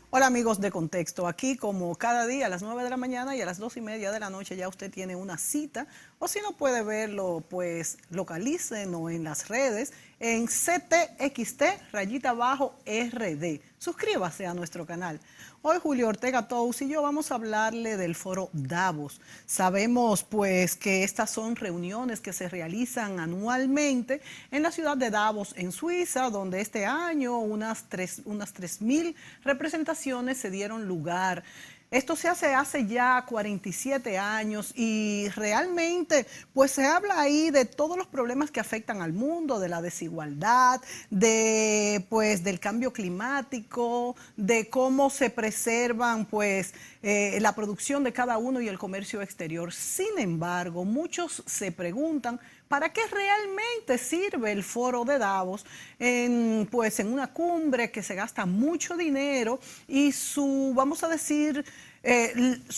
Hola amigos de Contexto, aquí como cada día a las 9 de la mañana y a las 2:30 de la noche ya usted tiene una cita, o si no puede verlo, pues localícenos en las redes en CTXT_RD. Suscríbase a nuestro canal. Hoy Julio Ortega Tous y yo vamos a hablarle del foro Davos. Sabemos pues que estas son reuniones que se realizan anualmente en la ciudad de Davos, en Suiza, donde este año unas 3.000 representaciones se dieron lugar. Esto se hace ya 47 años y realmente pues se habla ahí de todos los problemas que afectan al mundo, de la desigualdad, del cambio climático, de cómo se preservan la producción de cada uno y el comercio exterior. Sin embargo, muchos se preguntan ¿para qué realmente sirve el foro de Davos en una cumbre que se gasta mucho dinero y su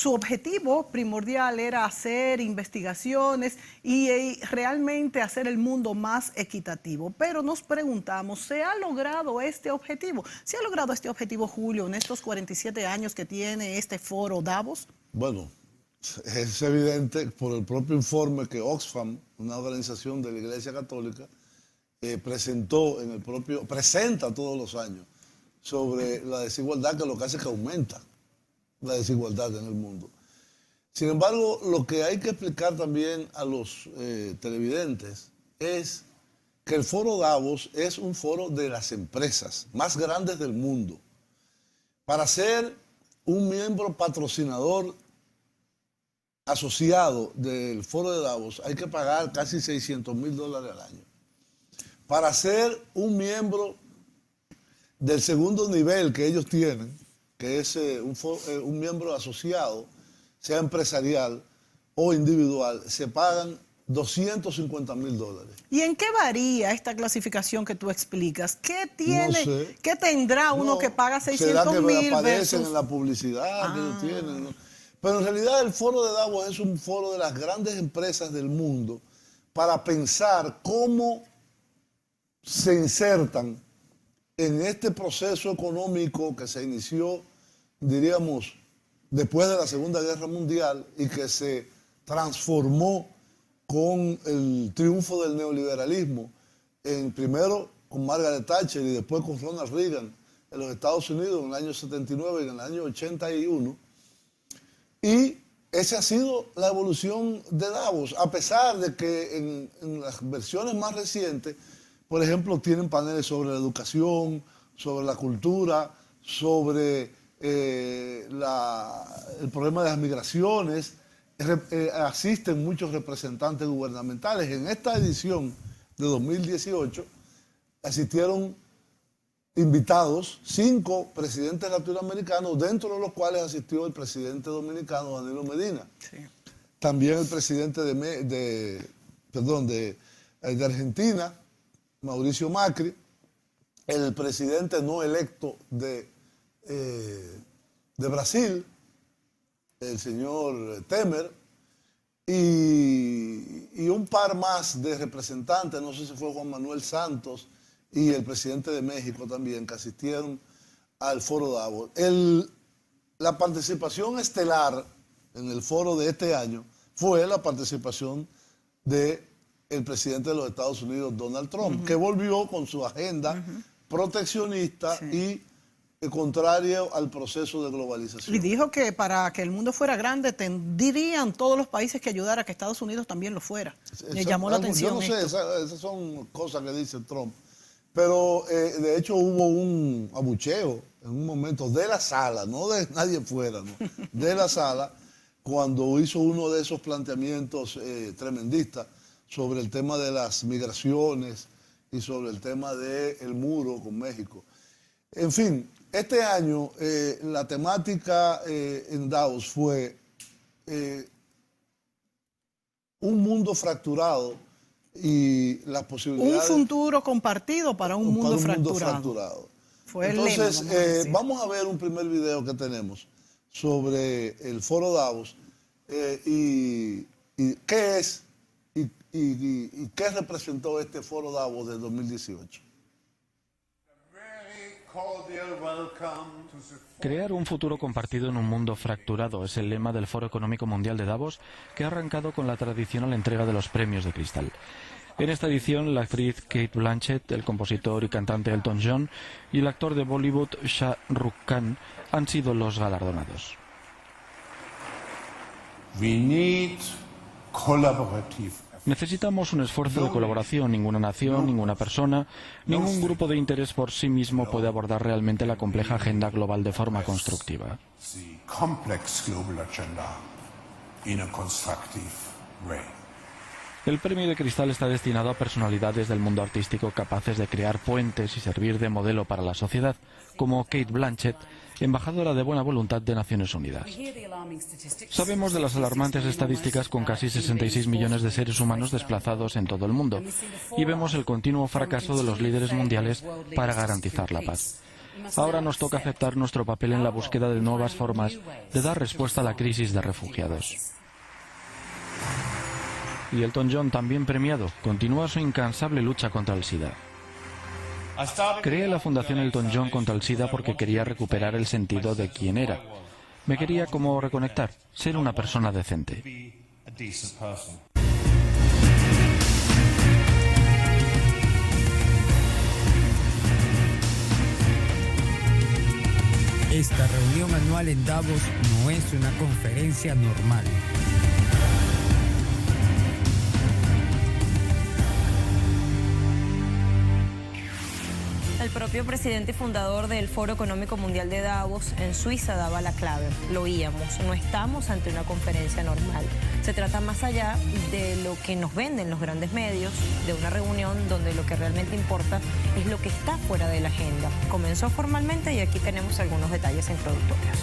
objetivo primordial era hacer investigaciones y realmente hacer el mundo más equitativo? Pero nos preguntamos, ¿se ha logrado este objetivo? ¿Se ha logrado este objetivo, Julio, en estos 47 años que tiene este foro Davos? Bueno, es evidente por el propio informe que Oxfam, una organización de la Iglesia Católica, presenta todos los años sobre la desigualdad, que lo que hace es que aumenta la desigualdad en el mundo. Sin embargo, lo que hay que explicar también a los televidentes es que el foro Davos es un foro de las empresas más grandes del mundo. Para ser un miembro patrocinador asociado del foro de Davos hay que pagar casi $600,000 al año. Para ser un miembro del segundo nivel que ellos tienen, que es un miembro asociado, sea empresarial o individual, se pagan $250,000. ¿Y en qué varía esta clasificación que tú explicas? No sé. ¿Qué tendrá uno No, que paga será que 600,000 aparecen versus? en la publicidad que ellos tienen, ¿no? Pero en realidad el foro de Davos es un foro de las grandes empresas del mundo para pensar cómo se insertan en este proceso económico que se inició, diríamos, después de la Segunda Guerra Mundial y que se transformó con el triunfo del neoliberalismo, primero con Margaret Thatcher y después con Ronald Reagan en los Estados Unidos en el año 79 y en el año 81. Y esa ha sido la evolución de Davos, a pesar de que en las versiones más recientes, por ejemplo, tienen paneles sobre la educación, sobre la cultura, sobre el problema de las migraciones. Asisten muchos representantes gubernamentales. En esta edición de 2018 asistieron invitados 5 presidentes latinoamericanos, dentro de los cuales asistió el presidente dominicano Danilo Medina. Sí. También el presidente de Argentina, Mauricio Macri, el presidente no electo de Brasil, el señor Temer, y un par más de representantes, no sé si fue Juan Manuel Santos y el presidente de México también, que asistieron al foro Davos. La participación estelar en el foro de este año fue la participación del presidente de los Estados Unidos, Donald Trump, que volvió con su agenda proteccionista y contrario al proceso de globalización. Y dijo que para que el mundo fuera grande tendrían todos los países que ayudar a que Estados Unidos también lo fuera. Me llamó la atención. Yo no sé, esas son cosas que dice Trump. Pero de hecho hubo un abucheo en un momento de la sala, no de nadie fuera, ¿no? De la sala, cuando hizo uno de esos planteamientos tremendistas sobre el tema de las migraciones y sobre el tema del muro con México. En fin, este año la temática en Davos fue un mundo fracturado y las posibilidades... Un futuro compartido para un mundo fracturado. Fue Entonces, el lema, vamos a ver un primer video que tenemos sobre el foro Davos y qué es y qué representó este foro Davos de 2018. Crear un futuro compartido en un mundo fracturado es el lema del Foro Económico Mundial de Davos, que ha arrancado con la tradicional entrega de los premios de cristal. En esta edición, la actriz Cate Blanchett, el compositor y cantante Elton John y el actor de Bollywood Shah Rukh Khan han sido los galardonados. Necesitamos un esfuerzo de colaboración. Ninguna nación, ninguna persona, ningún grupo de interés por sí mismo puede abordar realmente la compleja agenda global de forma constructiva. El premio de cristal está destinado a personalidades del mundo artístico capaces de crear puentes y servir de modelo para la sociedad, como Cate Blanchett, embajadora de buena voluntad de Naciones Unidas. Sabemos de las alarmantes estadísticas con casi 66 millones de seres humanos desplazados en todo el mundo y vemos el continuo fracaso de los líderes mundiales para garantizar la paz. Ahora nos toca aceptar nuestro papel en la búsqueda de nuevas formas de dar respuesta a la crisis de refugiados. Y Elton John, también premiado, continúa su incansable lucha contra el SIDA. Creé la Fundación Elton John contra el SIDA porque quería recuperar el sentido de quién era. Me quería como reconectar, ser una persona decente. Esta reunión anual en Davos no es una conferencia normal. El propio presidente y fundador del Foro Económico Mundial de Davos en Suiza daba la clave. Lo oíamos, no estamos ante una conferencia normal. Se trata más allá de lo que nos venden los grandes medios, de una reunión donde lo que realmente importa es lo que está fuera de la agenda. Comenzó formalmente y aquí tenemos algunos detalles introductorios.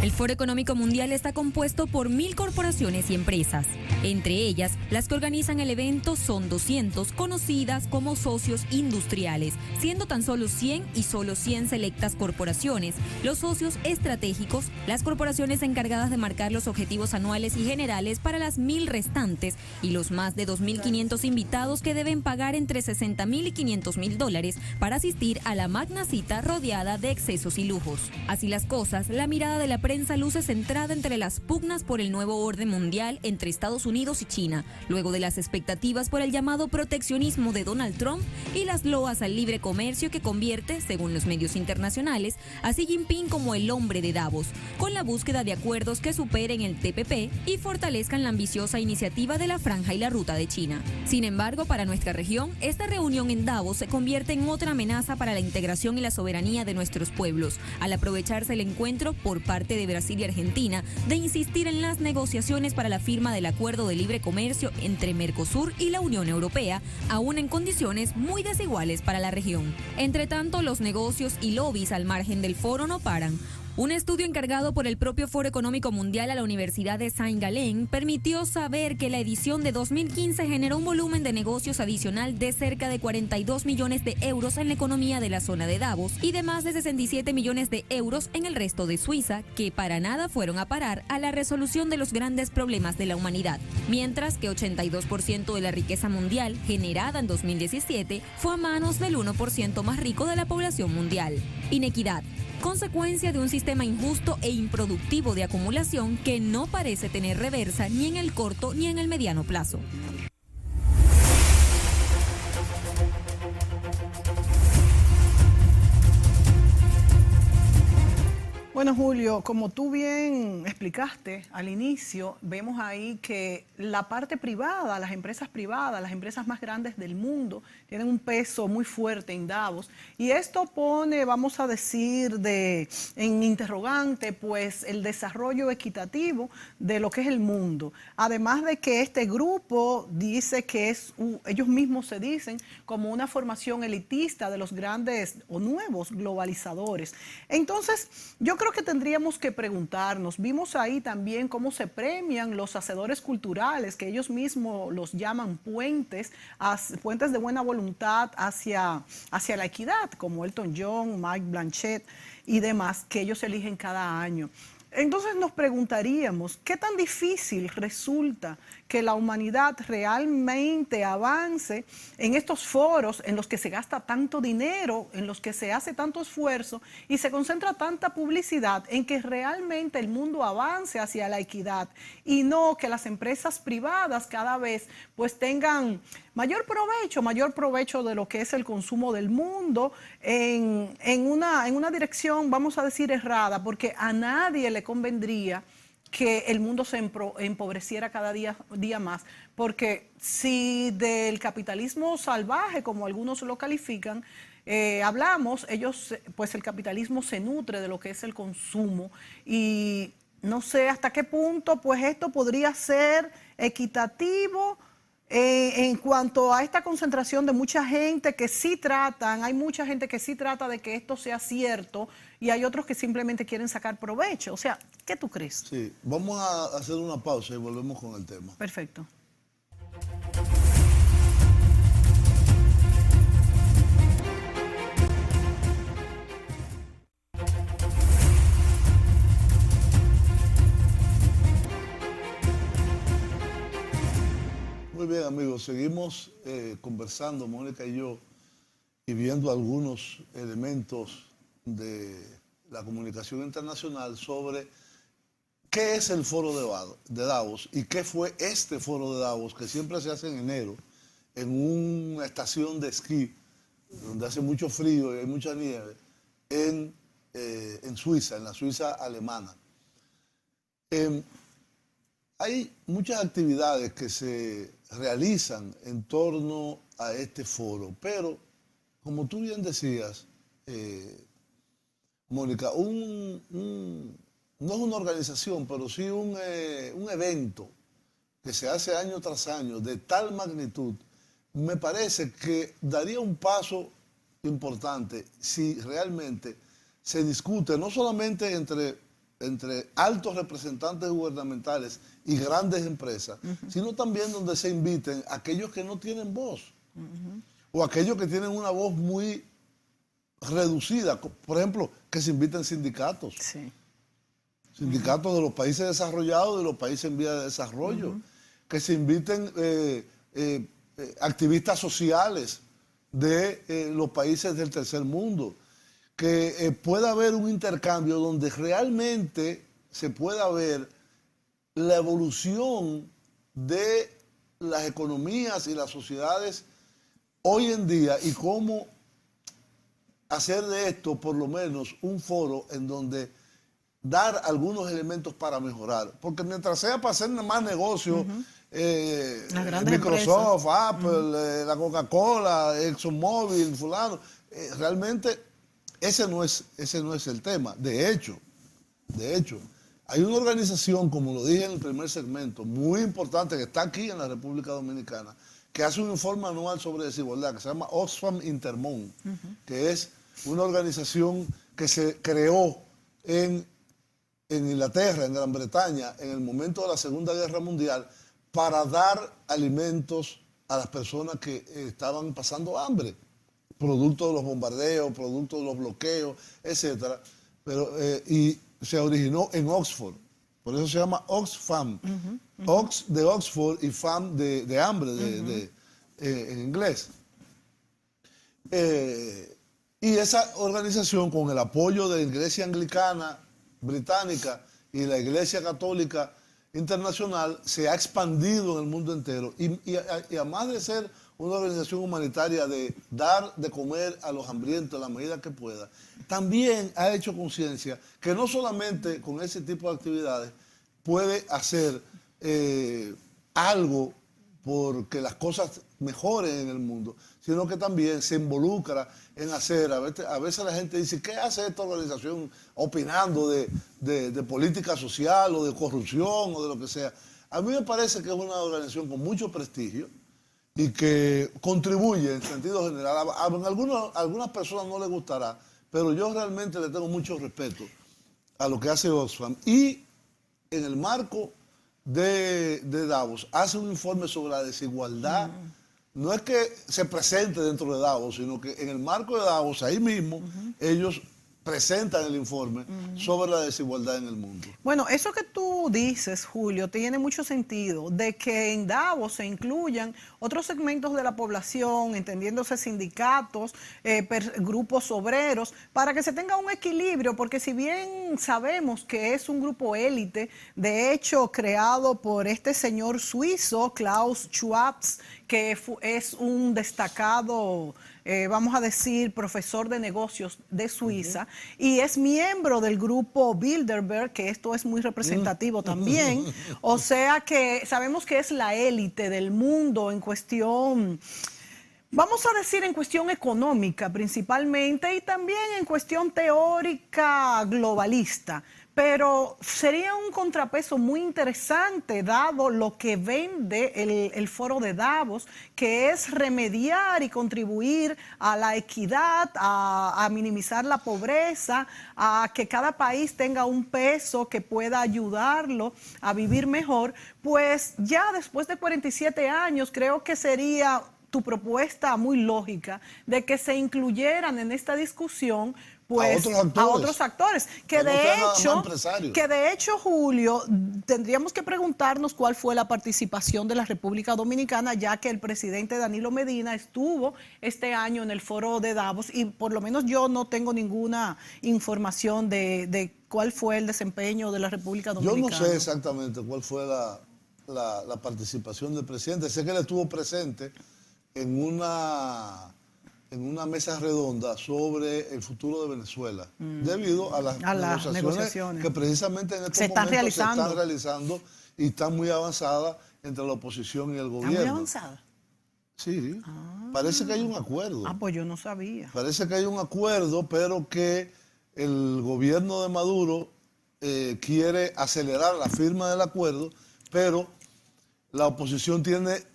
El Foro Económico Mundial está compuesto por 1.000 corporaciones y empresas. Entre ellas, las que organizan el evento son 200, conocidas como socios industriales, siendo tan solo 100 y solo 100 selectas corporaciones, los socios estratégicos, las corporaciones encargadas de marcar los objetivos anuales y generales para las 1.000 restantes y los más de 2.500 invitados que deben pagar entre $60.000 y $500.000 para asistir a la magna cita rodeada de excesos y lujos. Así las cosas, la mirada de la prensa luce centrada entre las pugnas por el nuevo orden mundial entre Estados Unidos y China, luego de las expectativas por el llamado proteccionismo de Donald Trump y las loas al libre comercio que convierte, según los medios internacionales, a Xi Jinping como el hombre de Davos, con la búsqueda de acuerdos que superen el TPP y fortalezcan la ambiciosa iniciativa de la Franja y la Ruta de China. Sin embargo, para nuestra región, esta reunión en Davos se convierte en otra amenaza para la integración y la soberanía de nuestros pueblos, al aprovecharse el encuentro por parte de Brasil y Argentina de insistir en las negociaciones para la firma del acuerdo de libre comercio entre Mercosur y la Unión Europea, aún en condiciones muy desiguales para la región. Entre tanto, los negocios y lobbies al margen del foro no paran. Un estudio encargado por el propio Foro Económico Mundial a la Universidad de Saint-Gallen permitió saber que la edición de 2015 generó un volumen de negocios adicional de cerca de 42 millones de euros en la economía de la zona de Davos y de más de 67 millones de euros en el resto de Suiza, que para nada fueron a parar a la resolución de los grandes problemas de la humanidad, mientras que 82% de la riqueza mundial generada en 2017 fue a manos del 1% más rico de la población mundial. Inequidad, consecuencia de un sistema injusto e improductivo de acumulación que no parece tener reversa ni en el corto ni en el mediano plazo. Bueno, Julio, como tú bien explicaste al inicio, vemos ahí que la parte privada, las empresas privadas, las empresas más grandes del mundo, tienen un peso muy fuerte en Davos. Y esto pone, vamos a decir, en interrogante, pues, el desarrollo equitativo de lo que es el mundo. Además de que este grupo dice que ellos mismos se dicen como una formación elitista de los grandes o nuevos globalizadores. Entonces, yo creo que tendríamos que preguntarnos, vimos ahí también cómo se premian los hacedores culturales, que ellos mismos los llaman puentes de buena voluntad hacia la equidad, como Elton John, Cate Blanchett y demás, que ellos eligen cada año. Entonces nos preguntaríamos, ¿qué tan difícil resulta que la humanidad realmente avance en estos foros en los que se gasta tanto dinero, en los que se hace tanto esfuerzo y se concentra tanta publicidad en que realmente el mundo avance hacia la equidad y no que las empresas privadas cada vez pues tengan mayor provecho de lo que es el consumo del mundo en una dirección, vamos a decir, errada, porque a nadie le convendría que el mundo se empobreciera cada día más, porque si del capitalismo salvaje, como algunos lo califican, hablamos, pues el capitalismo se nutre de lo que es el consumo y no sé hasta qué punto pues esto podría ser equitativo en cuanto a esta concentración de mucha gente que sí tratan, hay mucha gente que sí trata de que esto sea cierto y hay otros que simplemente quieren sacar provecho. O sea, ¿qué tú crees? Sí, vamos a hacer una pausa y volvemos con el tema. Perfecto. Muy bien, amigos, seguimos conversando, Mónica y yo, y viendo algunos elementos de la comunicación internacional sobre qué es el foro de Davos y qué fue este foro de Davos, que siempre se hace en enero, en una estación de esquí, donde hace mucho frío y hay mucha nieve, en Suiza, en la Suiza alemana. Hay muchas actividades que se realizan en torno a este foro, pero como tú bien decías, Mónica, no es una organización, pero sí un evento que se hace año tras año de tal magnitud, me parece que daría un paso importante si realmente se discute no solamente entre altos representantes gubernamentales y grandes empresas, sino también donde se inviten aquellos que no tienen voz o aquellos que tienen una voz muy reducida. Por ejemplo, que se inviten sindicatos. Sí. Sindicatos de los países desarrollados y de los países en vía de desarrollo. Que se inviten activistas sociales de los países del tercer mundo. Que pueda haber un intercambio donde realmente se pueda ver la evolución de las economías y las sociedades hoy en día y cómo hacer de esto por lo menos un foro en donde dar algunos elementos para mejorar. Porque mientras sea para hacer más negocios, Microsoft, empresas. Apple, la Coca-Cola, ExxonMobil, fulano, realmente ese no es el tema. De hecho, hay una organización, como lo dije en el primer segmento, muy importante que está aquí en la República Dominicana, que hace un informe anual sobre desigualdad, que se llama Oxfam Intermón, que es una organización que se creó en Inglaterra, en Gran Bretaña, en el momento de la Segunda Guerra Mundial, para dar alimentos a las personas que estaban pasando hambre, producto de los bombardeos, producto de los bloqueos, etc. Y se originó en Oxford, por eso se llama Oxfam. Ox de Oxford y fam de hambre en inglés. Y esa organización, con el apoyo de la Iglesia Anglicana Británica y la Iglesia Católica Internacional, se ha expandido en el mundo entero. Y además de ser una organización humanitaria de dar de comer a los hambrientos en la medida que pueda, también ha hecho conciencia que no solamente con ese tipo de actividades puede hacer algo porque las cosas mejoren en el mundo, sino que también se involucra en hacer, a veces la gente dice, ¿qué hace esta organización opinando de política social o de corrupción o de lo que sea? A mí me parece que es una organización con mucho prestigio y que contribuye en sentido general. A algunas personas no les gustará, pero yo realmente le tengo mucho respeto a lo que hace Oxfam. Y en el marco de Davos hace un informe sobre la desigualdad. No es que se presente dentro de Davos, sino que en el marco de Davos, ahí mismo, ellos presentan el informe sobre la desigualdad en el mundo. Bueno, eso que tú dices, Julio, tiene mucho sentido, de que en Davos se incluyan otros segmentos de la población, entendiéndose sindicatos, grupos obreros, para que se tenga un equilibrio, porque si bien sabemos que es un grupo élite, de hecho creado por este señor suizo, Klaus Schwab, que es un destacado, vamos a decir, profesor de negocios de Suiza, y es miembro del grupo Bilderberg, que esto es muy representativo también. O sea que sabemos que es la élite del mundo en cuestión, vamos a decir, en cuestión económica principalmente, y también en cuestión teórica globalista. Pero sería un contrapeso muy interesante, dado lo que vende el foro de Davos, que es remediar y contribuir a la equidad, a minimizar la pobreza, a que cada país tenga un peso que pueda ayudarlo a vivir mejor. Pues ya después de 47 años creo que sería tu propuesta muy lógica de que se incluyeran en esta discusión pues a otros actores, que de hecho, Julio, tendríamos que preguntarnos cuál fue la participación de la República Dominicana, ya que el presidente Danilo Medina estuvo este año en el foro de Davos y por lo menos yo no tengo ninguna información de cuál fue el desempeño de la República Dominicana. Yo no sé exactamente cuál fue la participación del presidente. Sé que él estuvo presente en una mesa redonda sobre el futuro de Venezuela, debido a las negociaciones que precisamente en estos momentos se están realizando y están muy avanzadas entre la oposición y el gobierno. ¿Están muy avanzadas? Sí, parece que hay un acuerdo. Pues yo no sabía. Parece que hay un acuerdo, pero que el gobierno de Maduro quiere acelerar la firma del acuerdo, pero la oposición tiene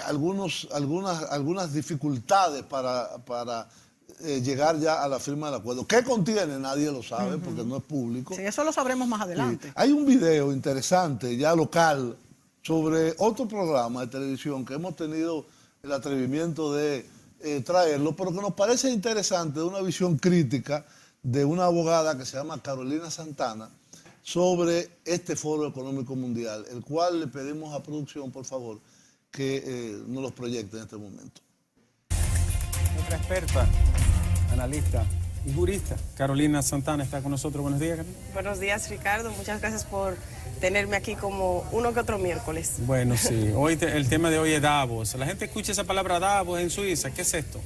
algunas dificultades para llegar ya a la firma del acuerdo. ¿Qué contiene? Nadie lo sabe porque no es público. Sí, eso lo sabremos más adelante. Sí. Hay un video interesante, ya local, sobre otro programa de televisión que hemos tenido el atrevimiento de traerlo, pero que nos parece interesante, de una visión crítica de una abogada que se llama Carolina Santana, sobre este Foro Económico Mundial, el cual le pedimos a producción, por favor, que nos los proyecte en este momento. Nuestra experta, analista y jurista, Carolina Santana, está con nosotros. Buenos días, Carolina. Buenos días, Ricardo. Muchas gracias por tenerme aquí como uno que otro miércoles. Bueno, sí. Hoy el tema de hoy es Davos. La gente escucha esa palabra Davos en Suiza. ¿Qué es esto?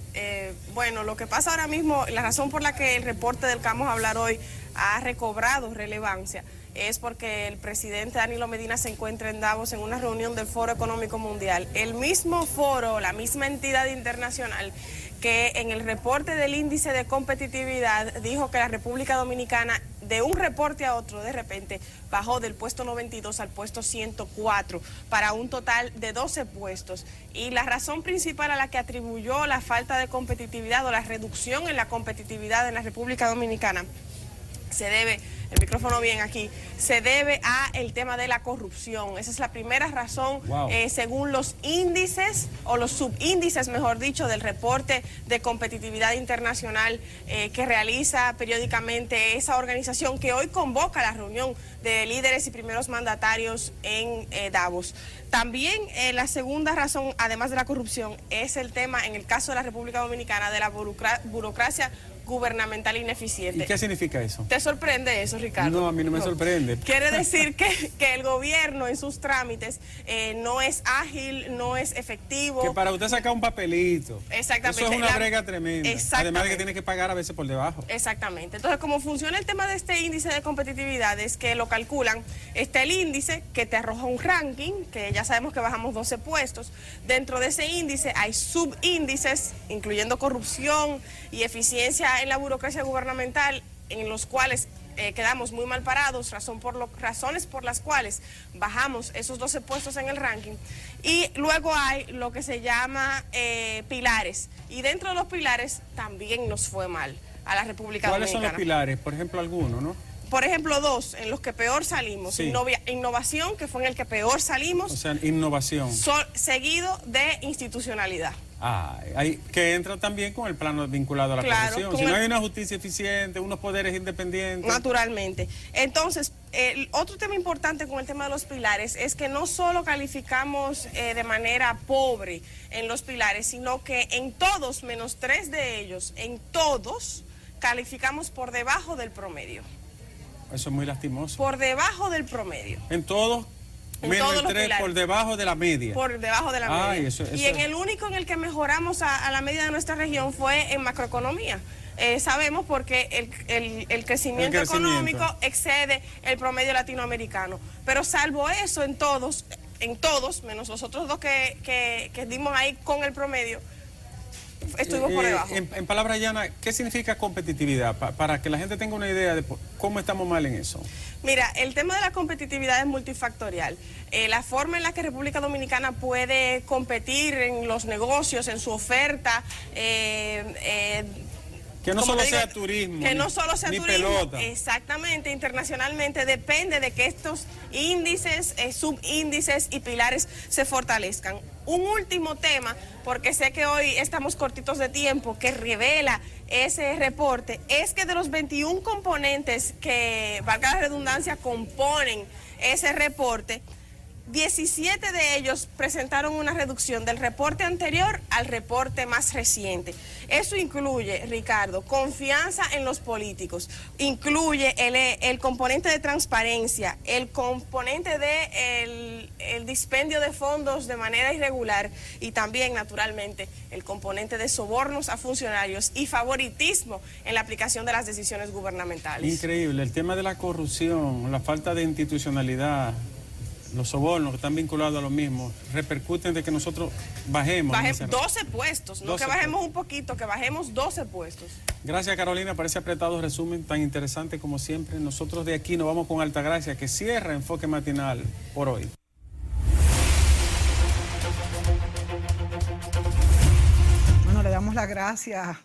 Bueno, lo que pasa ahora mismo, la razón por la que el reporte del que vamos a hablar hoy ha recobrado relevancia es porque el presidente Danilo Medina se encuentra en Davos en una reunión del Foro Económico Mundial. El mismo foro, la misma entidad internacional que en el reporte del índice de competitividad dijo que la República Dominicana, de un reporte a otro, de repente bajó del puesto 92 al puesto 104 para un total de 12 puestos. Y la razón principal a la que atribuyó la falta de competitividad o la reducción en la competitividad en la República Dominicana se debe, el micrófono bien aquí, se debe a el tema de la corrupción. Esa es la primera razón, según los índices, o los subíndices, mejor dicho, del reporte de competitividad internacional que realiza periódicamente esa organización que hoy convoca la reunión de líderes y primeros mandatarios en Davos. También la segunda razón, además de la corrupción, es el tema, en el caso de la República Dominicana, de la burocracia gubernamental ineficiente. ¿Y qué significa eso? ¿Te sorprende eso, Ricardo? No, a mí no me sorprende. Quiere decir que el gobierno en sus trámites no es ágil, no es efectivo. Que para usted sacar un papelito. Exactamente. Eso es una brega tremenda. Además de que tiene que pagar a veces por debajo. Exactamente. Entonces, como funciona el tema de este índice de competitividad, es que lo calculan, está el índice que te arroja un ranking, que ya sabemos que bajamos 12 puestos. Dentro de ese índice hay subíndices, incluyendo corrupción y eficiencia en la burocracia gubernamental, en los cuales quedamos muy mal parados, razones por las cuales bajamos esos 12 puestos en el ranking. Y luego hay lo que se llama pilares, y dentro de los pilares también nos fue mal a la República Dominicana. ¿Cuáles son los pilares? Por ejemplo, algunos, ¿no? Por ejemplo, dos en los que peor salimos. Sí. Innovación, que fue en el que peor salimos. O sea, innovación. Seguido de institucionalidad. Que entra también con el plano vinculado a la corrupción. Si no hay una justicia eficiente, unos poderes independientes. Naturalmente. Entonces, otro tema importante con el tema de los pilares es que no solo calificamos de manera pobre en los pilares, sino que en todos, menos 3 de ellos, en todos calificamos por debajo del promedio. Eso es muy lastimoso. Por debajo del promedio. En todos. Menos el 3 por debajo de la media. Por debajo de la media. Y en el único en el que mejoramos a la media de nuestra región fue en macroeconomía. Sabemos porque el crecimiento económico excede el promedio latinoamericano. Pero salvo eso, en todos, menos los otros 2 que dimos ahí con el promedio, estuvimos por debajo. En palabras llanas, ¿qué significa competitividad? Para que la gente tenga una idea de cómo estamos mal en eso. Mira, el tema de la competitividad es multifactorial. La forma en la que República Dominicana puede competir en los negocios, en su oferta, que no solo sea turismo, que no solo sea ni turismo, pelota. Exactamente, internacionalmente depende de que estos índices, subíndices y pilares se fortalezcan. Un último tema, porque sé que hoy estamos cortitos de tiempo, que revela ese reporte, es que de los 21 componentes que, valga la redundancia, componen ese reporte, 17 de ellos presentaron una reducción del reporte anterior al reporte más reciente. Eso incluye, Ricardo, confianza en los políticos, incluye el componente de transparencia, el componente de el dispendio de fondos de manera irregular y también, naturalmente, el componente de sobornos a funcionarios y favoritismo en la aplicación de las decisiones gubernamentales. Increíble, el tema de la corrupción, la falta de institucionalidad, los sobornos que están vinculados a lo mismo, repercuten de que nosotros bajemos 12 puestos, no que bajemos un poquito, que bajemos 12 puestos. Gracias, Carolina, por ese apretado resumen tan interesante como siempre. Nosotros de aquí nos vamos con Altagracia, que cierra Enfoque Matinal por hoy. Bueno, le damos las gracias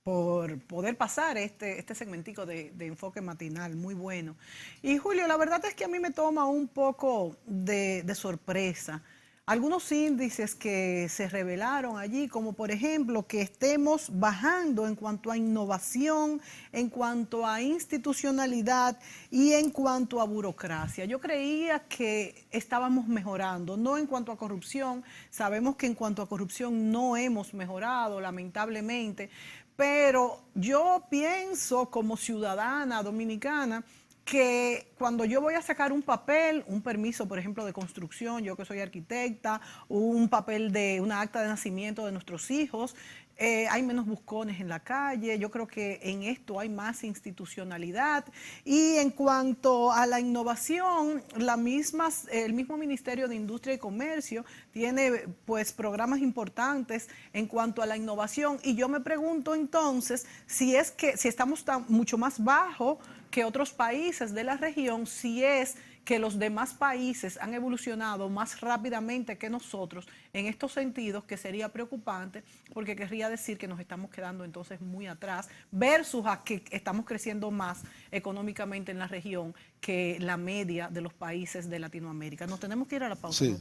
por poder pasar este segmentico de Enfoque Matinal, muy bueno. Y Julio, la verdad es que a mí me toma un poco de sorpresa algunos índices que se revelaron allí, como por ejemplo que estemos bajando en cuanto a innovación, en cuanto a institucionalidad y en cuanto a burocracia. Yo creía que estábamos mejorando, no en cuanto a corrupción. Sabemos que en cuanto a corrupción no hemos mejorado, lamentablemente. Pero yo pienso como ciudadana dominicana que cuando yo voy a sacar un papel, un permiso, por ejemplo, de construcción, yo que soy arquitecta, un papel de una acta de nacimiento de nuestros hijos, hay menos buscones en la calle. Yo creo que en esto hay más institucionalidad. Y en cuanto a la innovación, el mismo Ministerio de Industria y Comercio tiene pues programas importantes en cuanto a la innovación. Y yo me pregunto entonces si estamos mucho más bajo que otros países de la región, si es que los demás países han evolucionado más rápidamente que nosotros en estos sentidos, que sería preocupante, porque querría decir que nos estamos quedando entonces muy atrás, versus a que estamos creciendo más económicamente en la región que la media de los países de Latinoamérica. Nos tenemos que ir a la pausa. Sí,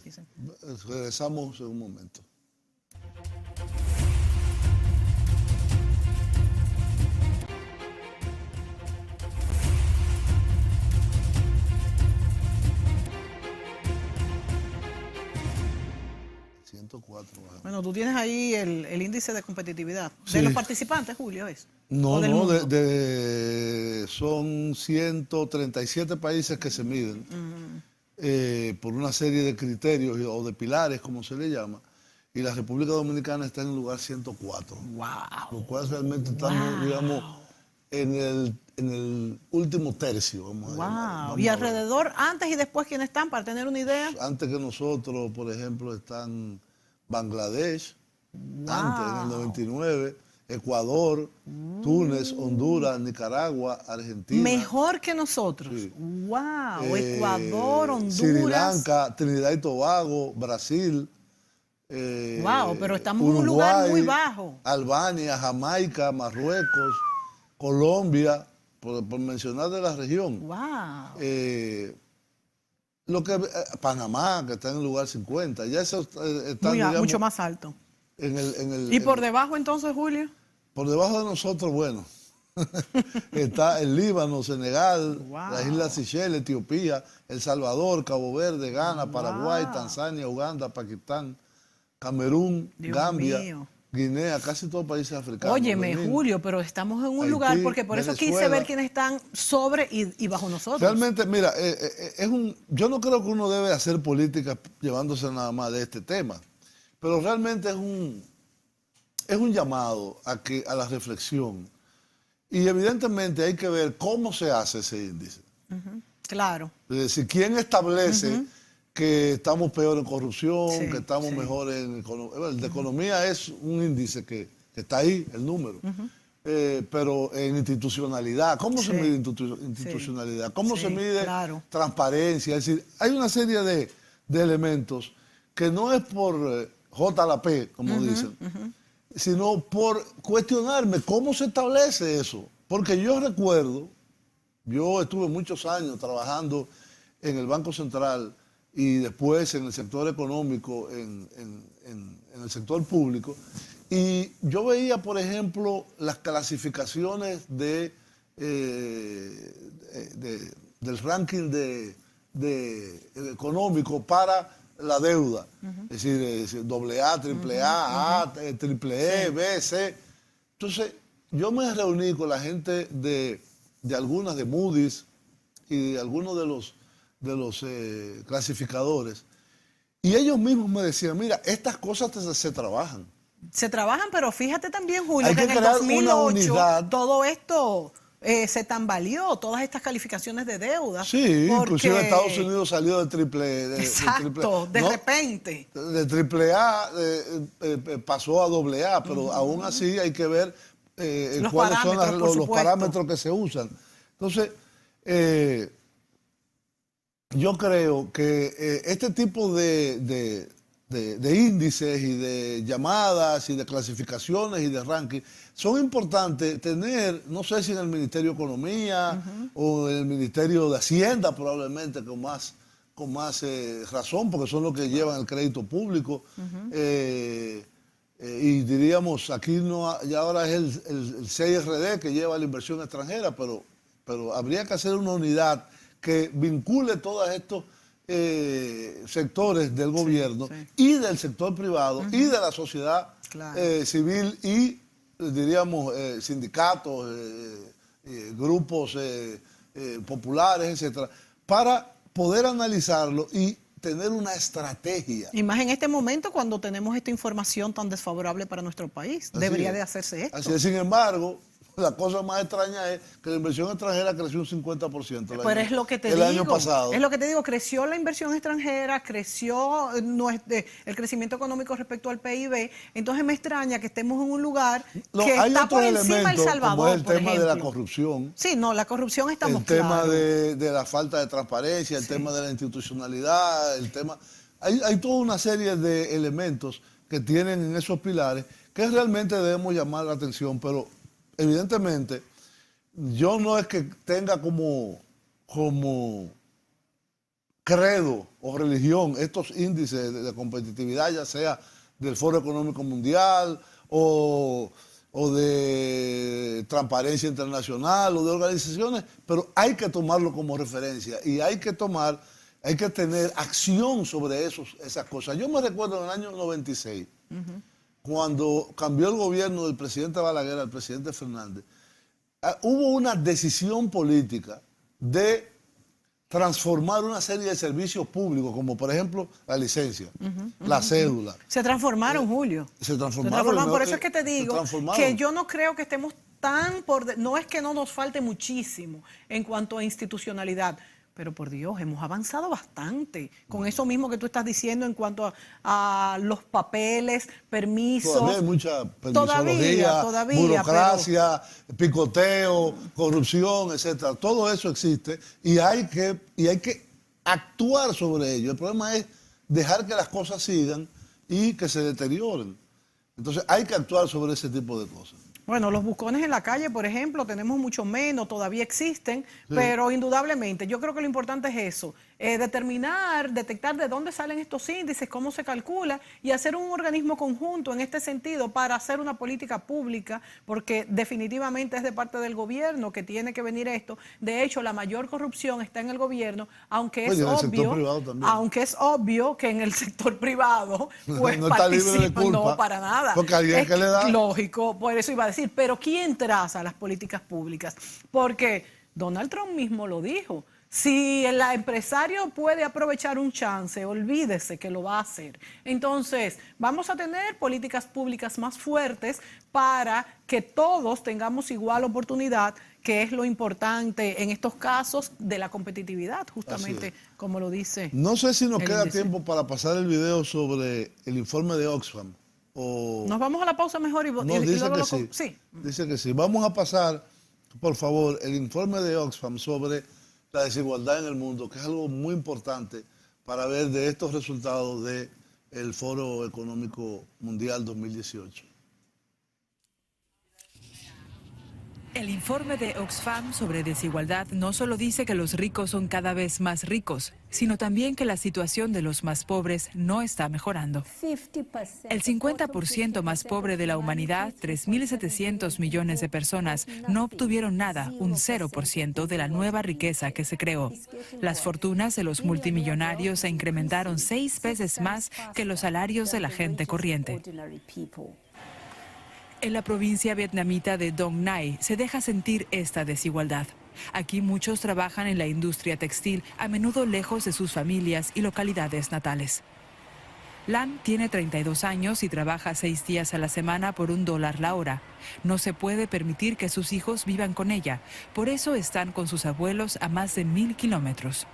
regresamos en un momento. Bueno, tú tienes ahí el índice de competitividad. Sí. ¿De los participantes, Julio, es? No, son 137 países que se miden por una serie de criterios o de pilares, como se le llama, y la República Dominicana está en el lugar 104. ¡Wow! Lo cual realmente estamos, digamos, en el último tercio. Vamos y alrededor, antes y después, ¿quiénes están? Para tener una idea. Antes que nosotros, por ejemplo, están Bangladesh, antes, en el 99, Ecuador, Túnez, Honduras, Nicaragua, Argentina. Mejor que nosotros. Sí. ¡Wow! Ecuador, Honduras. Sri Lanka, Trinidad y Tobago, Brasil. ¡Wow! Pero estamos Uruguay, en un lugar muy bajo. Albania, Jamaica, Marruecos, Colombia, por mencionar de la región. ¡Wow! Panamá, que está en el lugar 50, ya eso está, digamos, mucho más alto. ¿Y por debajo entonces, Julio? Por debajo de nosotros, bueno, está el Líbano, Senegal, Wow. las Islas Seychelles, Etiopía, El Salvador, Cabo Verde, Ghana, Paraguay, Wow. Tanzania, Uganda, Pakistán, Camerún, Dios Gambia, mío. Guinea, casi todos los países africanos. Óyeme, Benín. Julio, pero estamos en un Haití, lugar, porque por eso quise Venezuela. ver quiénes están sobre y bajo nosotros. Realmente, mira, yo no creo que uno debe hacer política llevándose nada más de este tema, pero realmente es un llamado a la reflexión. Y evidentemente hay que ver cómo se hace ese índice. Claro. Es decir, ¿quién establece que estamos peor en corrupción, Sí, que estamos sí. mejor en economía? El de economía es un índice que está ahí, el número. Pero en institucionalidad, ¿cómo se Sí. mide institucionalidad? ¿Cómo Sí, se mide claro. transparencia? Es decir, hay una serie de elementos que no es por J la P, como dicen, sino por cuestionarme cómo se establece eso. Porque yo recuerdo, yo estuve muchos años trabajando en el Banco Central y después en el sector económico, en el sector público, y yo veía, por ejemplo, las clasificaciones del ranking económico para la deuda, es decir, AA, AAA, A, triple E, B, C. Entonces, yo me reuní con la gente de algunas de Moody's y de algunos de los clasificadores, y ellos mismos me decían, mira, estas cosas se trabajan. Se trabajan, pero fíjate también, Julio, Hay que que en el crear una 2008 unidad. todo esto se tambaleó, todas estas calificaciones de deuda. Sí, porque- inclusive Estados Unidos salió de triple Exacto, de ¿no? repente. De triple A pasó a doble A, pero aún así hay que ver Los cuáles son parámetros, por los supuesto. parámetros que se usan. Entonces, yo creo que este tipo de índices y de llamadas y de clasificaciones y de ranking son importantes tener, no sé si en el Ministerio de Economía o en el Ministerio de Hacienda probablemente con más razón, porque son los que llevan el crédito público. Y diríamos, aquí no, ya ahora es el CIRD que lleva la inversión extranjera, pero habría que hacer una unidad que vincule todos estos sectores del gobierno y del sector privado y de la sociedad Claro. civil y, diríamos, sindicatos, grupos populares, etcétera, para poder analizarlo y tener una estrategia. Y más en este momento cuando tenemos esta información tan desfavorable para nuestro país. Así Debería es. de hacerse esto. Así es, sin embargo, la cosa más extraña es que la inversión extranjera creció un 50% Pero es lo que te el digo. año pasado. Es lo que te digo, creció la inversión extranjera, creció el crecimiento económico respecto al PIB. Entonces me extraña que estemos en un lugar que hay está por otros encima El elementos, Salvador, como es el por tema de la ejemplo. corrupción, Sí, no, la corrupción estamos el tema claros. de la falta de transparencia, el tema de la institucionalidad, el tema... Hay toda una serie de elementos que tienen en esos pilares que realmente debemos llamar la atención, pero evidentemente yo no es que tenga como credo o religión estos índices de competitividad, ya sea del Foro Económico Mundial o de Transparencia Internacional o de organizaciones, pero hay que tomarlo como referencia y hay que tener acción sobre esas cosas. Yo me recuerdo en el año 96, cuando cambió el gobierno del presidente Balaguer al presidente Fernández, hubo una decisión política de transformar una serie de servicios públicos, como por ejemplo la licencia, la cédula. Se transformaron, Julio. Se transformaron. Por eso es que te digo transformaron. que yo no creo que estemos tan no es que no nos falte muchísimo en cuanto a institucionalidad, pero por Dios, hemos avanzado bastante con eso mismo que tú estás diciendo en cuanto a los papeles, permisos. Todavía hay mucha permisología, todavía, burocracia, picoteo, corrupción, etcétera. Todo eso existe y hay que actuar sobre ello. El problema es dejar que las cosas sigan y que se deterioren. Entonces hay que actuar sobre ese tipo de cosas. Bueno, los bucones en la calle, por ejemplo, tenemos mucho menos, todavía existen, pero indudablemente yo creo que lo importante es eso, detectar de dónde salen estos índices, cómo se calcula y hacer un organismo conjunto en este sentido para hacer una política pública, porque definitivamente es de parte del gobierno que tiene que venir esto. De hecho, la mayor corrupción está en el gobierno, aunque es obvio que en el sector privado pues no está libre de culpa, no para nada. Porque alguien que le da. Lógico, por eso iba a decir, pero ¿quién traza las políticas públicas? Porque Donald Trump mismo lo dijo. Si el empresario puede aprovechar un chance, olvídese que lo va a hacer. Entonces, vamos a tener políticas públicas más fuertes para que todos tengamos igual oportunidad, que es lo importante en estos casos de la competitividad, justamente como lo dice. No sé si nos queda tiempo para pasar el video sobre el informe de Oxfam. Nos vamos a la pausa mejor y dice luego que sí. Dice que sí. Vamos a pasar, por favor, el informe de Oxfam sobre la desigualdad en el mundo, que es algo muy importante para ver de estos resultados del Foro Económico Mundial 2018. El informe de Oxfam sobre desigualdad no solo dice que los ricos son cada vez más ricos, sino también que la situación de los más pobres no está mejorando. El 50% más pobre de la humanidad, 3.700 millones de personas, no obtuvieron nada, un 0% de la nueva riqueza que se creó. Las fortunas de los multimillonarios se incrementaron 6 veces más que los salarios de la gente corriente. En la provincia vietnamita de Dong Nai se deja sentir esta desigualdad. Aquí muchos trabajan en la industria textil, a menudo lejos de sus familias y localidades natales. Lan tiene 32 años y trabaja 6 días a la semana por $1 la hora. No se puede permitir que sus hijos vivan con ella, por eso están con sus abuelos a más de 1.000 kilómetros.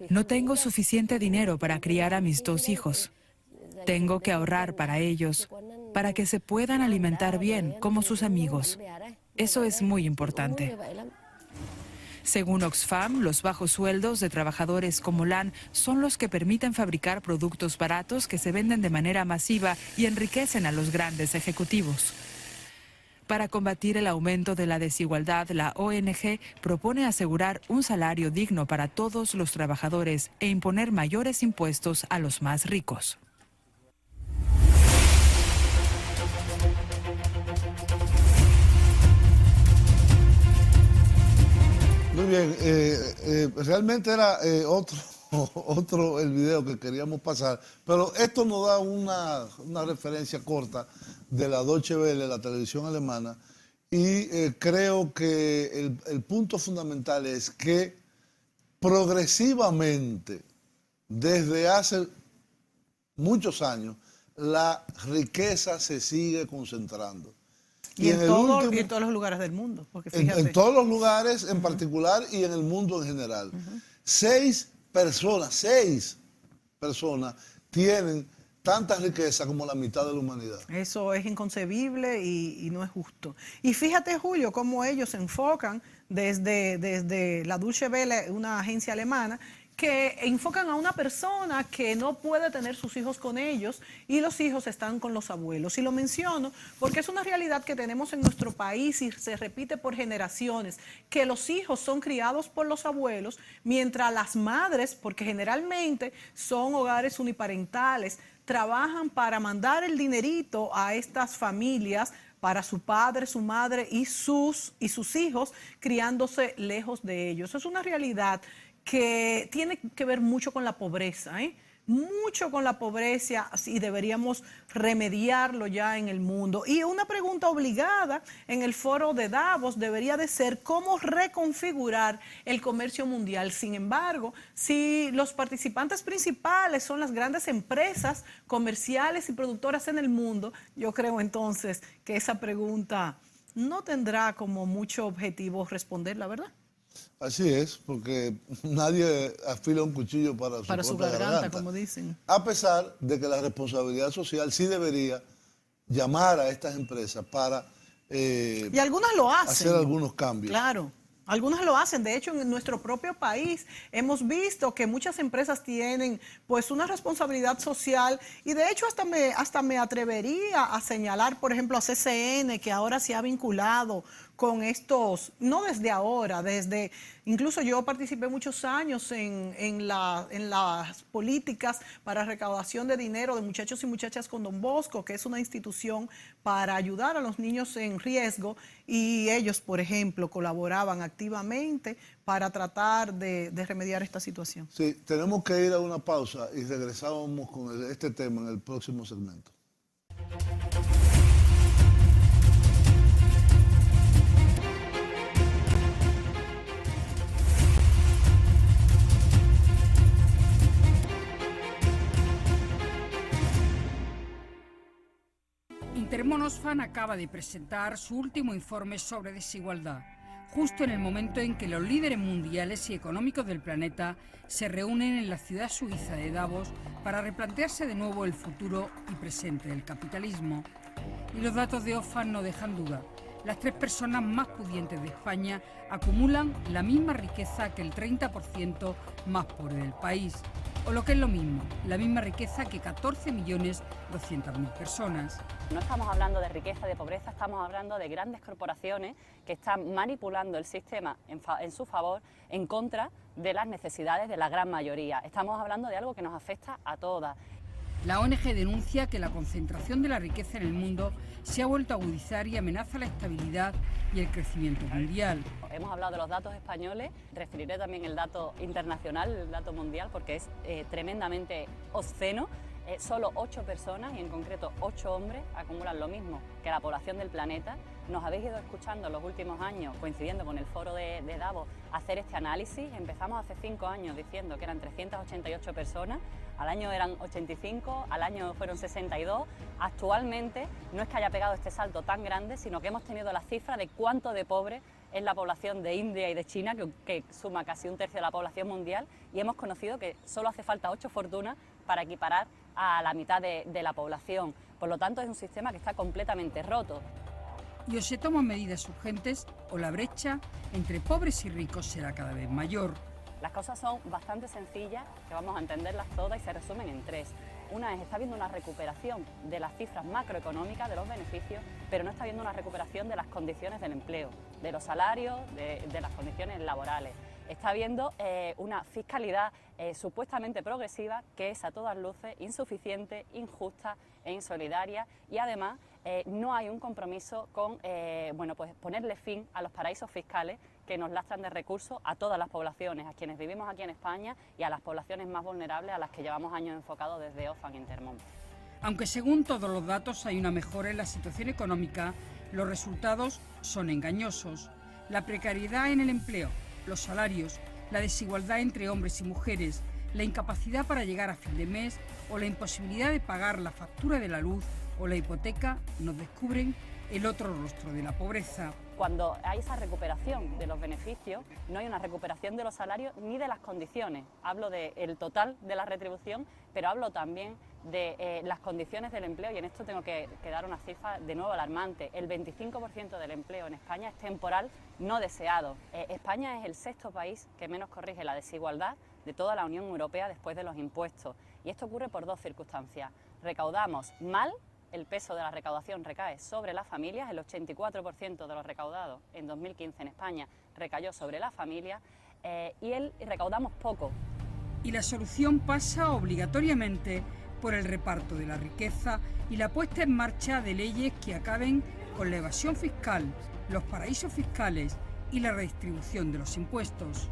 No tengo suficiente dinero para criar a mis 2 hijos. Tengo que ahorrar para ellos, para que se puedan alimentar bien, como sus amigos. Eso es muy importante. Según Oxfam, los bajos sueldos de trabajadores como Lan son los que permiten fabricar productos baratos que se venden de manera masiva y enriquecen a los grandes ejecutivos. Para combatir el aumento de la desigualdad, la ONG propone asegurar un salario digno para todos los trabajadores e imponer mayores impuestos a los más ricos. Muy bien, realmente era otro el video que queríamos pasar, pero esto nos da una referencia corta de la Deutsche Welle, la televisión alemana, y creo que el punto fundamental es que progresivamente, desde hace muchos años, la riqueza se sigue concentrando. Y en todos los lugares del mundo. Porque en todos los lugares en particular y en el mundo en general. 6 personas tienen tanta riqueza como la mitad de la humanidad. Eso es inconcebible y no es justo. Y fíjate, Julio, cómo ellos se enfocan desde la Deutsche Welle, una agencia alemana, que enfocan a una persona que no puede tener sus hijos con ellos y los hijos están con los abuelos. Y lo menciono porque es una realidad que tenemos en nuestro país y se repite por generaciones, que los hijos son criados por los abuelos, mientras las madres, porque generalmente son hogares uniparentales, trabajan para mandar el dinerito a estas familias para su padre, su madre y sus hijos criándose lejos de ellos. Es una realidad que tiene que ver mucho con la pobreza, mucho con la pobreza, y deberíamos remediarlo ya en el mundo. Y una pregunta obligada en el foro de Davos debería de ser cómo reconfigurar el comercio mundial. Sin embargo, si los participantes principales son las grandes empresas comerciales y productoras en el mundo, yo creo entonces que esa pregunta no tendrá como mucho objetivo responder, la verdad. Así es, porque nadie afila un cuchillo para su propia garganta, como dicen. A pesar de que la responsabilidad social sí debería llamar a estas empresas para y algunas lo hacen, hacer algunos cambios. Claro. Algunas lo hacen, de hecho en nuestro propio país hemos visto que muchas empresas tienen pues una responsabilidad social y de hecho hasta me atrevería a señalar, por ejemplo, a CCN, que ahora se ha vinculado con estos, no desde ahora, incluso yo participé muchos años en las políticas para recaudación de dinero de muchachos y muchachas con Don Bosco, que es una institución para ayudar a los niños en riesgo, y ellos, por ejemplo, colaboraban activamente para tratar de remediar esta situación. Sí, tenemos que ir a una pausa y regresamos con este tema en el próximo segmento. Intermonosfan acaba de presentar su último informe sobre desigualdad, justo en el momento en que los líderes mundiales y económicos del planeta se reúnen en la ciudad suiza de Davos para replantearse de nuevo el futuro y presente del capitalismo. Y los datos de Oxfam no dejan duda. Las 3 personas más pudientes de España acumulan la misma riqueza que el 30% más pobre del país. O lo que es lo mismo, la misma riqueza que 14.200.000 personas. No estamos hablando de riqueza, de pobreza, estamos hablando de grandes corporaciones que están manipulando el sistema en su favor, en contra de las necesidades de la gran mayoría. Estamos hablando de algo que nos afecta a todas. La ONG denuncia que la concentración de la riqueza en el mundo se ha vuelto a agudizar y amenaza la estabilidad y el crecimiento mundial. Hemos hablado de los datos españoles, referiré también el dato internacional, el dato mundial, porque es tremendamente obsceno. Solo 8 personas, y en concreto 8 hombres, acumulan lo mismo que la población del planeta. Nos habéis ido escuchando en los últimos años, coincidiendo con el foro de Davos, hacer este análisis. Empezamos hace 5 años diciendo que eran 388 personas, al año eran 85, al año fueron 62. Actualmente no es que haya pegado este salto tan grande, sino que hemos tenido la cifra de cuánto de pobres es la población de India y de China, que suma casi 1/3 de la población mundial, y hemos conocido que solo hace falta 8 fortunas para equiparar a la mitad de la población. Por lo tanto, es un sistema que está completamente roto. Y o se toman medidas urgentes o la brecha entre pobres y ricos será cada vez mayor. Las cosas son bastante sencillas, que vamos a entenderlas todas, y se resumen en 3. Una es, está habiendo una recuperación de las cifras macroeconómicas, de los beneficios, pero no está habiendo una recuperación de las condiciones del empleo, de los salarios, de las condiciones laborales. Está habiendo una fiscalidad supuestamente progresiva que es a todas luces insuficiente, injusta e insolidaria, y además no hay un compromiso con pues ponerle fin a los paraísos fiscales que nos lastran de recursos a todas las poblaciones, a quienes vivimos aquí en España y a las poblaciones más vulnerables a las que llevamos años enfocados desde Oxfam Intermon. Aunque según todos los datos hay una mejora en la situación económica, los resultados son engañosos. La precariedad en el empleo, los salarios, la desigualdad entre hombres y mujeres, la incapacidad para llegar a fin de mes o la imposibilidad de pagar la factura de la luz o la hipoteca nos descubren el otro rostro de la pobreza. Cuando hay esa recuperación de los beneficios, no hay una recuperación de los salarios ni de las condiciones. Hablo del total de la retribución, pero hablo también de las condiciones del empleo, y en esto tengo que dar una cifra de nuevo alarmante. El 25% del empleo en España es temporal, no deseado. España es el 6º país que menos corrige la desigualdad de toda la Unión Europea después de los impuestos. Y esto ocurre por 2 circunstancias. Recaudamos mal. El peso de la recaudación recae sobre las familias, el 84% de lo recaudado en 2015 en España recayó sobre las familias, y recaudamos poco. Y la solución pasa obligatoriamente por el reparto de la riqueza y la puesta en marcha de leyes que acaben con la evasión fiscal, los paraísos fiscales y la redistribución de los impuestos.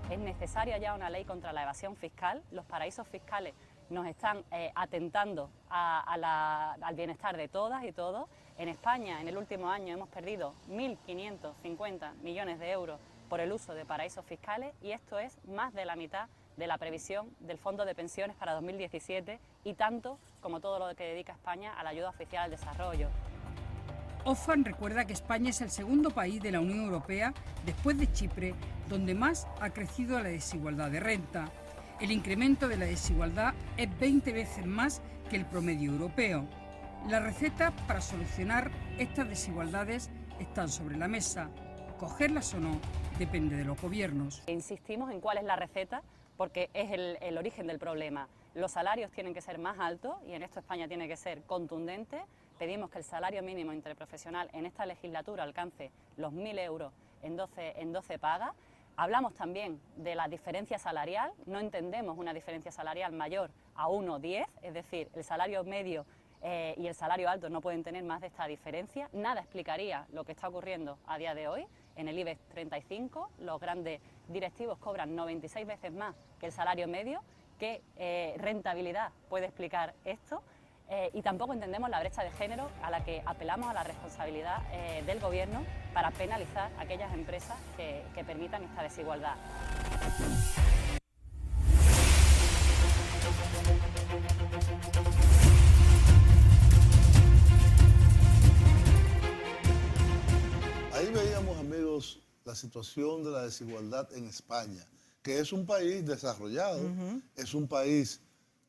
Es necesaria ya una ley contra la evasión fiscal. Los paraísos fiscales nos están atentando al bienestar de todas y todos. En España, en el último año, hemos perdido 1.550 millones de euros por el uso de paraísos fiscales, y esto es más de la mitad de la previsión del Fondo de Pensiones para 2017, y tanto como todo lo que dedica España a la ayuda oficial al desarrollo. Oxfam recuerda que España es el 2º país de la Unión Europea, después de Chipre, donde más ha crecido la desigualdad de renta. El incremento de la desigualdad es 20 veces más que el promedio europeo. Las recetas para solucionar estas desigualdades están sobre la mesa. Cogerlas o no depende de los gobiernos. Insistimos en cuál es la receta porque es el origen del problema. Los salarios tienen que ser más altos y en esto España tiene que ser contundente. Pedimos que el salario mínimo interprofesional en esta legislatura alcance los 1.000 euros en 12 pagas. Hablamos también de la diferencia salarial, no entendemos una diferencia salarial mayor a 1,10, es decir, el salario medio y el salario alto no pueden tener más de esta diferencia. Nada explicaría lo que está ocurriendo a día de hoy. En el IBEX 35 los grandes directivos cobran 96 veces más que el salario medio. ¿Qué rentabilidad puede explicar esto? Y tampoco entendemos la brecha de género a la que apelamos a la responsabilidad del Gobierno para penalizar a aquellas empresas que permitan esta desigualdad. Ahí veíamos, amigos, la situación de la desigualdad en España, que es un país desarrollado, es un país,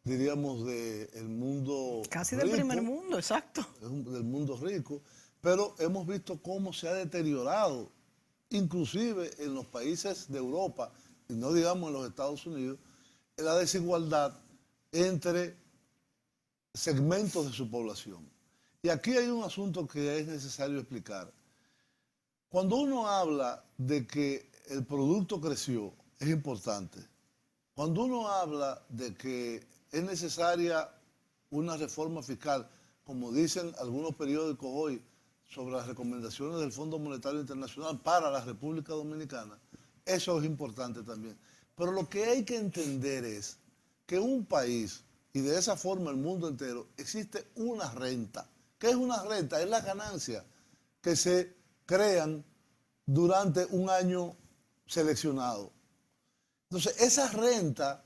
diríamos, del mundo casi rico, del primer mundo, exacto. Del mundo rico, pero hemos visto cómo se ha deteriorado, inclusive en los países de Europa, y no digamos en los Estados Unidos, la desigualdad entre segmentos de su población. Y aquí hay un asunto que es necesario explicar. Cuando uno habla de que el producto creció, es importante. Cuando uno habla de que es necesaria una reforma fiscal, como dicen algunos periódicos hoy sobre las recomendaciones del Fondo Monetario Internacional para la República Dominicana, eso es importante también. Pero lo que hay que entender es que un país, y de esa forma el mundo entero, existe una renta. ¿Qué es una renta? Es la ganancia que se crean durante un año seleccionado. Entonces, esa renta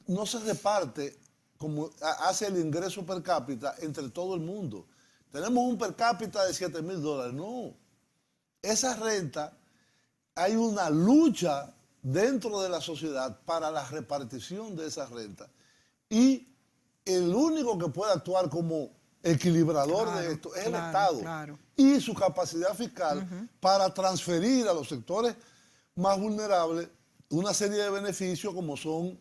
no se reparte como hace el ingreso per cápita entre todo el mundo. Tenemos un per cápita de $7,000. No. Esa renta, hay una lucha dentro de la sociedad para la repartición de esa renta. Y el único que puede actuar como equilibrador de esto es el Estado y su capacidad fiscal para transferir a los sectores más vulnerables una serie de beneficios como son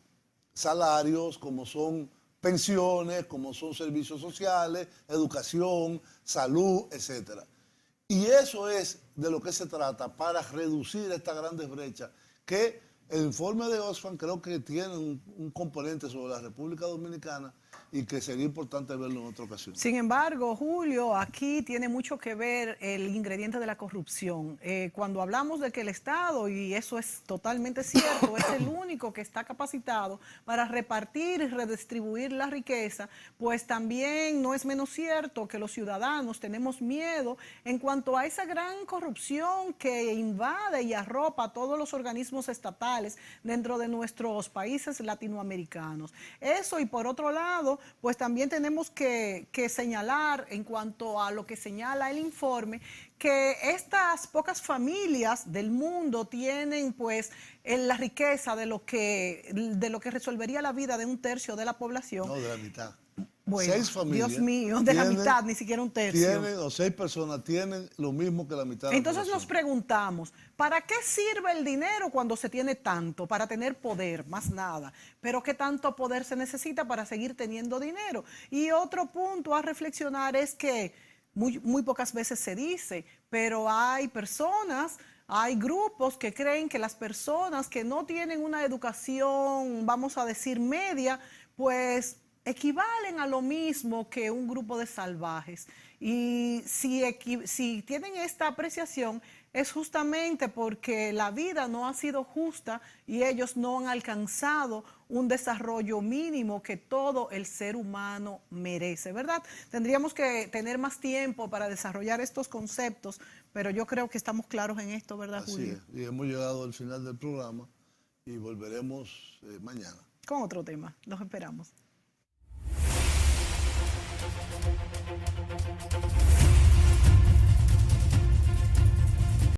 salarios, como son pensiones, como son servicios sociales, educación, salud, etc. Y eso es de lo que se trata para reducir estas grandes brechas que el informe de Oxfam creo que tiene un componente sobre la República Dominicana y que sería importante verlo en otra ocasión. Sin embargo, Julio, aquí tiene mucho que ver el ingrediente de la corrupción. Cuando hablamos de que el Estado, y eso es totalmente cierto, es el único que está capacitado para repartir y redistribuir la riqueza, pues también no es menos cierto que los ciudadanos tenemos miedo en cuanto a esa gran corrupción que invade y arropa todos los organismos estatales dentro de nuestros países latinoamericanos. Eso, y por otro lado, pues también tenemos que señalar, en cuanto a lo que señala el informe, que estas pocas familias del mundo tienen pues la riqueza de lo que resolvería la vida de un tercio de la población. No, de la mitad. Bueno, 6 familias, Dios mío, de la mitad, ni siquiera un tercio. 6 personas tienen lo mismo que la mitad de la Entonces población. nos preguntamos, ¿para qué sirve el dinero cuando se tiene tanto? Para tener poder, más nada. Pero ¿qué tanto poder se necesita para seguir teniendo dinero? Y otro punto a reflexionar es que muy pocas veces se dice, pero hay personas, hay grupos que creen que las personas que no tienen una educación, vamos a decir, media, pues equivalen a lo mismo que un grupo de salvajes. Y si tienen esta apreciación, es justamente porque la vida no ha sido justa y ellos no han alcanzado un desarrollo mínimo que todo el ser humano merece, ¿verdad? Tendríamos que tener más tiempo para desarrollar estos conceptos, pero yo creo que estamos claros en esto, ¿verdad, Julio? Así es, y hemos llegado al final del programa y volveremos mañana. Con otro tema, los esperamos.